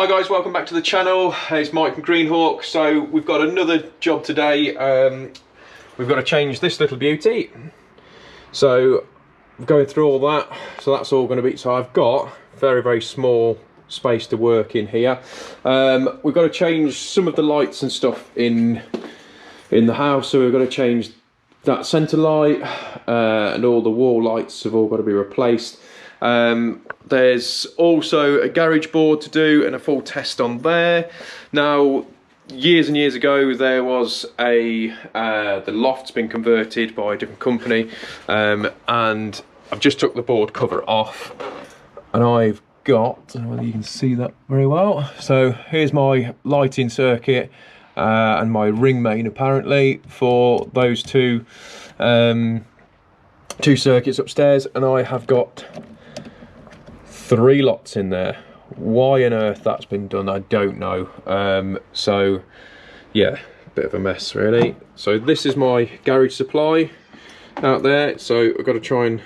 Hi guys, welcome back to the channel. It's Mike from Greenhawk. So we've got another job today. We've got to change this little beauty. So I'm going through all that. So that's all going to be, so I've got very small space to work in here. We've got to change some of the lights and stuff in the house. So we've got to change that centre light and all the wall lights have all got to be replaced. There's also a garage board to do and a full test on there. Now, years and years ago, there was the loft's been converted by a different company, and I've just took the board cover off, and I've got, I don't know whether you can see that very well. So here's my lighting circuit and my ring main apparently for those two circuits upstairs, and I have got 3 lots in there. Why on earth that's been done, I don't know. So yeah, bit of a mess really. So this is my garage supply out there, so I've got to try and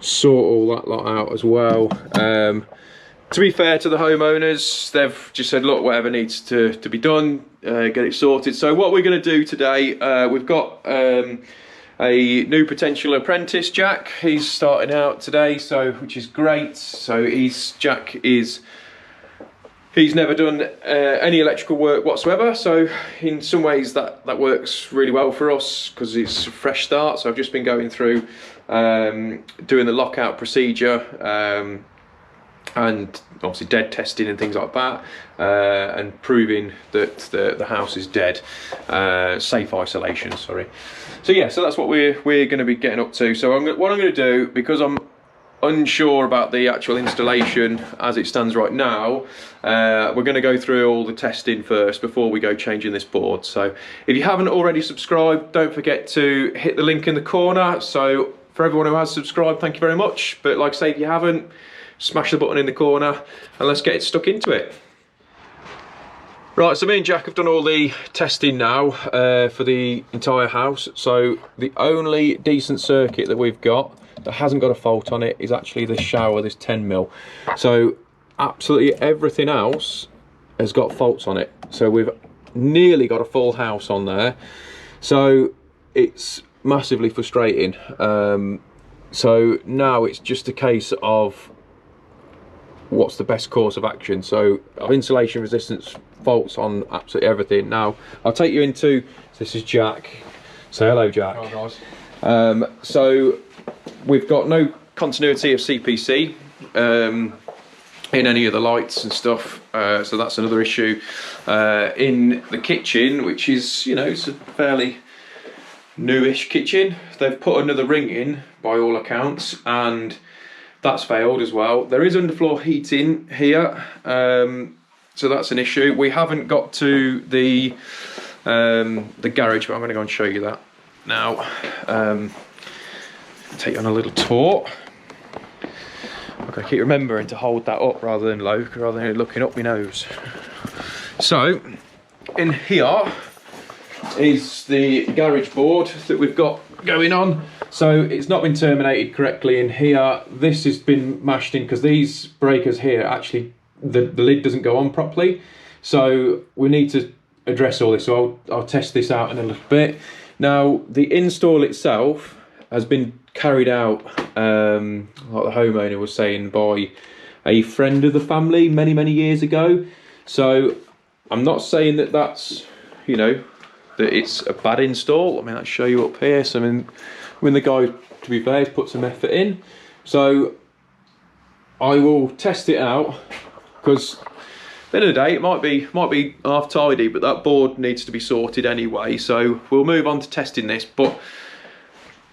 sort all that lot out as well. To be fair to the homeowners, they've just said, look, whatever needs to be done, get it sorted. So what we're going to do today, we've got a new potential apprentice, Jack. He's starting out today, so which is great. So Jack is he's never done any electrical work whatsoever. So in some ways that works really well for us because it's a fresh start. So I've just been going through doing the lockout procedure and obviously dead testing and things like that, and proving that the house is dead, safe isolation, sorry. So yeah, so that's what we're going to be getting up to. So what I'm going to do, because I'm unsure about the actual installation as it stands right now, we're going to go through all the testing first before we go changing this board. So if you haven't already subscribed, don't forget to hit the link in the corner. So for everyone who has subscribed, thank you very much. But like I say, if you haven't, smash the button in the corner and let's get it stuck into it. Right, so me and Jack have done all the testing now for the entire house. So the only decent circuit that we've got that hasn't got a fault on it is actually this shower, this 10mm. So absolutely everything else has got faults on it. So we've nearly got a full house on there. So it's massively frustrating. So now it's just a case of what's the best course of action. So insulation resistance faults on absolutely everything. Now I'll take you into, this is Jack. Say hello, Jack. Hello, guys. So we've got no continuity of CPC in any of the lights and stuff, so that's another issue. In the kitchen, which is, you know, it's a fairly newish kitchen, they've put another ring in by all accounts, and that's failed as well. There is underfloor heating here, so that's an issue. We haven't got to the garage, but I'm going to go and show you that now. Take you on a little tour. I've got to keep remembering to hold that up rather than low, rather than looking up my nose. So in here is the garage board that we've got going on. So it's not been terminated correctly in here. This has been mashed in because these breakers here, actually the lid doesn't go on properly. So we need to address all this. So I'll test this out in a little bit. Now the install itself has been carried out, like the homeowner was saying, by a friend of the family many years ago. So I'm not saying that that's, you know, that it's a bad install. I mean, I'll show you up here. So I mean, when the guy, to be fair, has put some effort in. So I will test it out, because at the end of the day, it might be half tidy, but that board needs to be sorted anyway. So we'll move on to testing this. But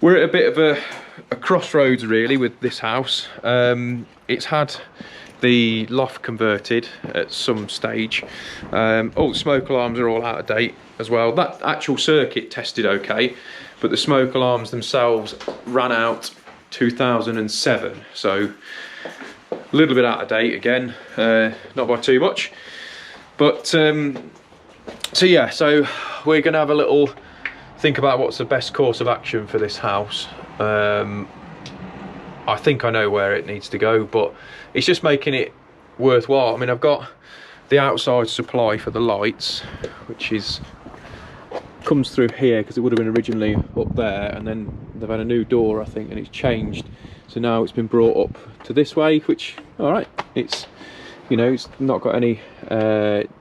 we're at a bit of a crossroads really with this house. It's had the loft converted at some stage. All the smoke alarms are all out of date as well. That actual circuit tested okay, but the smoke alarms themselves ran out 2007, so a little bit out of date again, not by too much. But so yeah, so we're gonna have a little think about what's the best course of action for this house. I think I know where it needs to go, but it's just making it worthwhile. I mean, I've got the outside supply for the lights, which comes through here because it would have been originally up there, and then they've had a new door, I think, and it's changed. So now it's been brought up to this way, which, all right, it's, you know, it's not got any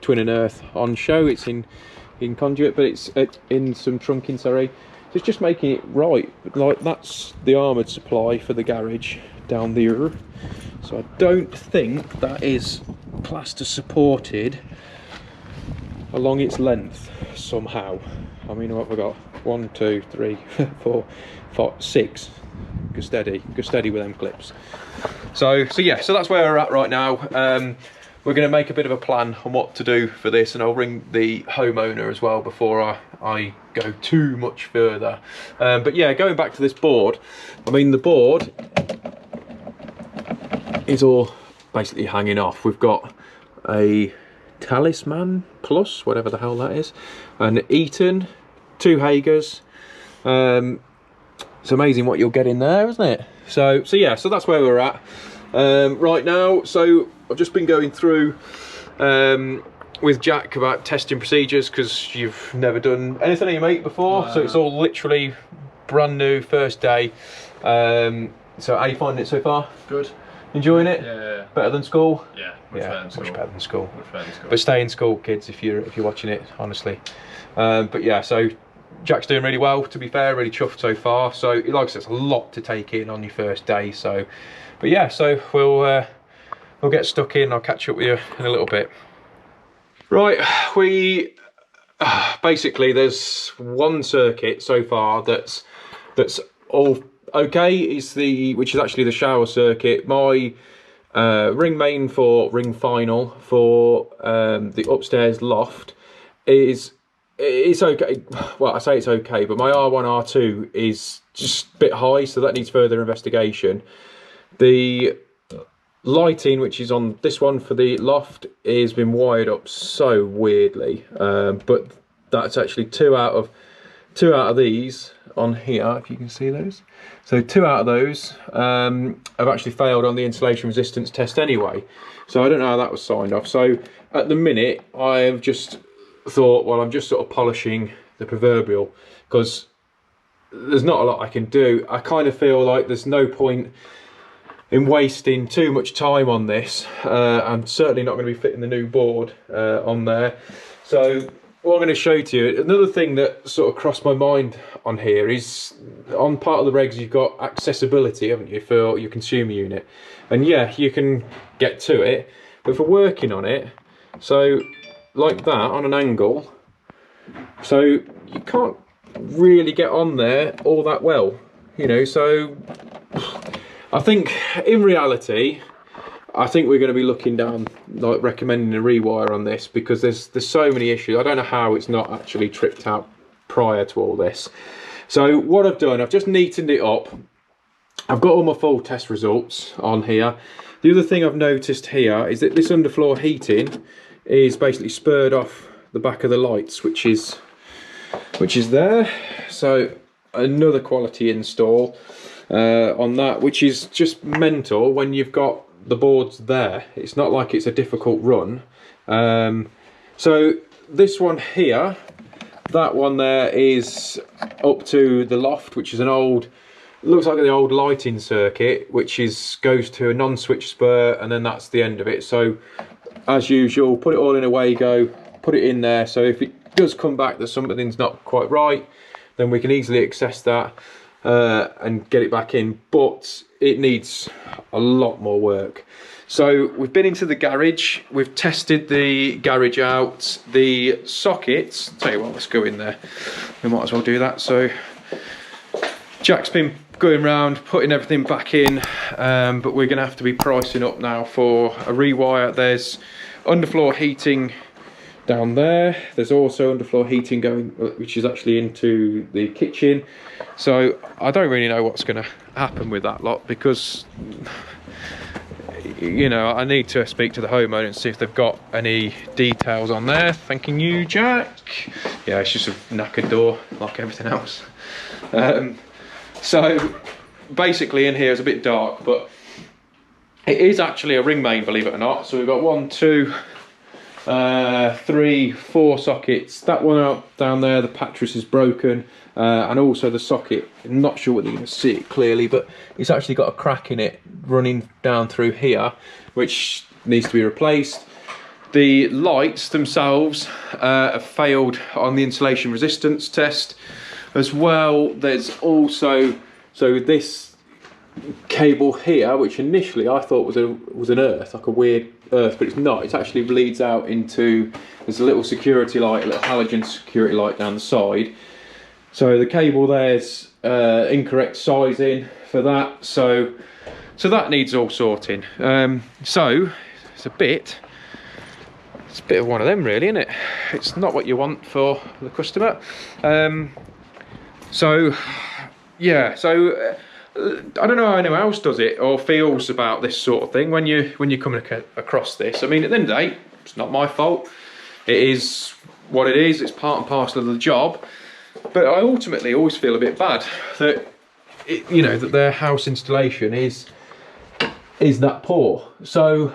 twin and earth on show. It's in conduit, but it's in some trunking, sorry. So it's just making it right. Like, that's the armoured supply for the garage down there. So I don't think that is plaster supported along its length somehow. I mean, what have we got? 1, 2, 3, 4, 5, 6. Go steady with them clips. So yeah, so that's where we're at right now. We're going to make a bit of a plan on what to do for this, and I'll ring the homeowner as well before I go too much further. But yeah, going back to this board, I mean, the board is all basically hanging off. We've got a Talisman Plus, whatever the hell that is, an Eaton, 2 Hagers. It's amazing what you'll get in there, isn't it? So yeah, so that's where we're at right now. So I've just been going through with Jack about testing procedures, because you've never done anything on your mate before. So it's all literally brand new, first day. So how are you finding it so far? Good. Enjoying it? Yeah. Better than school? Yeah, much better than school. But stay in school, kids, if you're watching it, honestly. But yeah, so Jack's doing really well, to be fair, really chuffed so far. So like I said, it's a lot to take in on your first day. So, but yeah, so we'll get stuck in. I'll catch up with you in a little bit. Right, we basically, there's one circuit so far that's all okay. Is which is actually the shower circuit. My ring main for ring final for the upstairs loft it's okay. Well, I say it's okay, but my R1, R2 is just a bit high, so that needs further investigation. The lighting, which is on this one for the loft, is been wired up so weirdly, but that's actually two out of these on here, if you can see those. So 2 out of those have actually failed on the insulation resistance test anyway. So I don't know how that was signed off. So at the minute, I have just thought, well, I'm just sort of polishing the proverbial, because there's not a lot I can do. I kind of feel like there's no point in wasting too much time on this. I'm certainly not going to be fitting the new board on there. So what I'm going to show to you, another thing that sort of crossed my mind on here is, on part of the regs you've got accessibility, haven't you, for your consumer unit. And yeah, you can get to it, but for working on it, so like that on an angle, so you can't really get on there all that well, you know. So I think in reality, I think we're going to be looking down, like recommending a rewire on this, because there's so many issues. I don't know how it's not actually tripped out prior to all this. So what I've done, I've just neatened it up. I've got all my full test results on here. The other thing I've noticed here is that this underfloor heating is basically spurred off the back of the lights, which is there. So another quality install on that, which is just mental when you've got the boards there. It's not like it's a difficult run. So this one here, that one there is up to the loft, which is an old, looks like the old lighting circuit, which goes to a non-switch spur, and then that's the end of it. So as usual, put it all in a Wago, put it in there, so if it does come back that something's not quite right, then we can easily access that and get it back in. But it needs a lot more work. So we've been into the garage, we've tested the garage out, the sockets, tell you what, let's go in there, we might as well do that. So Jack's been going around putting everything back in, but we're gonna have to be pricing up now for a rewire. There's underfloor heating down there, there's also underfloor heating going, which is actually into the kitchen. So I don't really know what's gonna happen with that lot, because you know, I need to speak to the homeowner and see if they've got any details on there. Thanking you, Jack. Yeah, it's just a knackered door like everything else. So basically in here it's a bit dark, but It is actually a ring main, believe it or not. So we've got 1, 2, 3, 4 sockets. That one up down there, the pattress is broken, and also the socket, I'm not sure whether you can see it clearly, but it's actually got a crack in it running down through here, which needs to be replaced. The lights themselves have failed on the insulation resistance test as well. There's also, so this cable here, which initially I thought was an earth, like a weird earth, but it's not. It actually bleeds out into, there's a little security light, a little halogen security light down the side. So the cable there's incorrect sizing for that, so that needs all sorting. So it's a bit of one of them really, isn't it? It's not what you want for the customer. So yeah, so I don't know how anyone else does it or feels about this sort of thing when you're coming across this. I mean, at the end of the day, it's not my fault. It is what it is. It's part and parcel of the job. But I ultimately always feel a bit bad that that their house installation is that poor. So,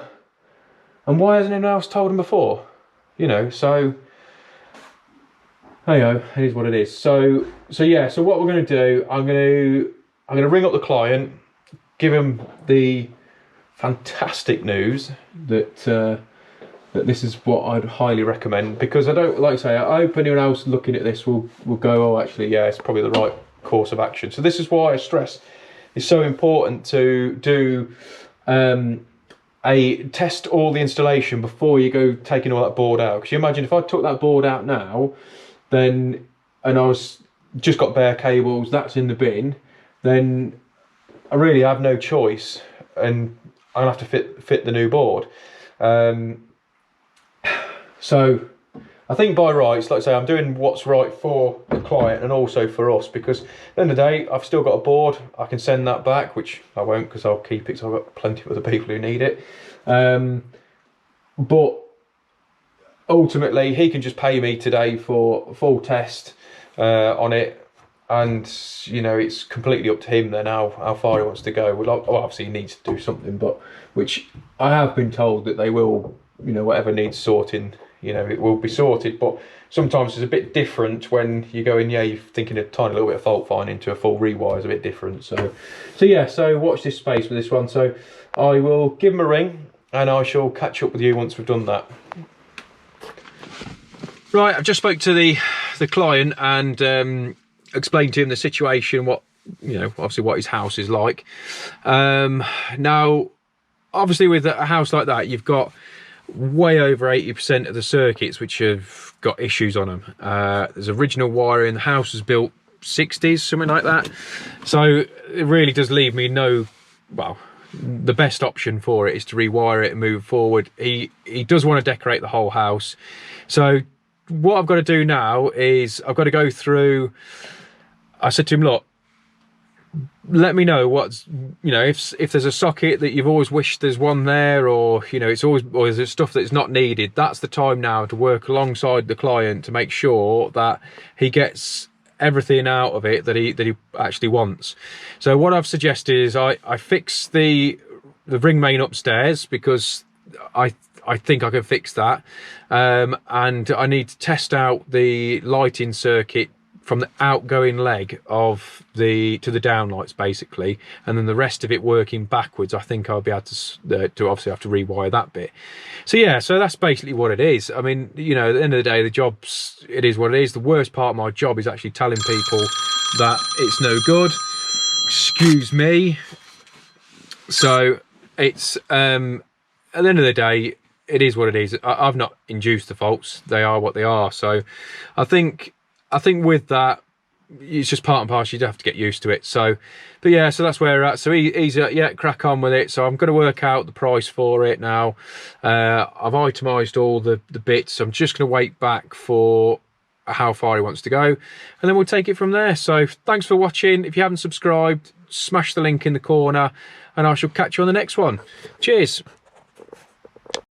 and why hasn't anyone else told them before? So hey ho, it is what it is. So yeah. So what we're going to do, I'm going to ring up the client, give him the fantastic news that that this is what I'd highly recommend, because I don't, like I say, I hope anyone else looking at this will go, oh, actually, yeah, it's probably the right course of action. So this is why I stress it's so important to do test all the installation before you go taking all that board out. Because you imagine if I took that board out now, and I just got bare cables, that's in the bin, then I really have no choice, and I'll have to fit the new board. So I think by rights, like I say, I'm doing what's right for the client and also for us, because at the end of the day, I've still got a board. I can send that back, which I won't, because I'll keep it, because I've got plenty of other people who need it. But ultimately, he can just pay me today for a full test on it. And it's completely up to him then how far he wants to go. Well, obviously he needs to do something, but which I have been told that they will, whatever needs sorting, it will be sorted. But sometimes it's a bit different when you go in, yeah, you're thinking a tiny little bit of fault finding to a full rewire is a bit different. So yeah, so watch this space with this one. So I will give him a ring and I shall catch up with you once we've done that. Right, I've just spoke to the client and explained to him the situation, what obviously what his house is like. Now obviously with a house like that, you've got way over 80% of the circuits which have got issues on them. There's original wiring, the house was built 60s, something like that, so it really does leave me the best option for it is to rewire it and move forward. He does want to decorate the whole house, so what I've got to do now is I've got to go through. I said to him, look, let me know what's, if there's a socket that you've always wished there's one there, or, it's always, or there's stuff that's not needed. That's the time now to work alongside the client to make sure that he gets everything out of it that he actually wants. So what I've suggested is I fix the ring main upstairs, because I think I can fix that. And I need to test out the lighting circuit from the outgoing leg of to the downlights basically, and then the rest of it working backwards. I think I'll be able to obviously have to rewire that bit. So yeah, so that's basically what it is. I mean, at the end of the day, it is what it is. The worst part of my job is actually telling people that it's no good. Excuse me. So it's at the end of the day, it is what it is. I've not induced the faults. They are what they are. So I think with that, it's just part and parcel. You have to get used to it. So, but yeah, so that's where we're at. So he's yeah, crack on with it. So I'm going to work out the price for it now. I've itemised all the bits. I'm just going to wait back for how far he wants to go, and then we'll take it from there. So thanks for watching. If you haven't subscribed, smash the link in the corner, and I shall catch you on the next one. Cheers.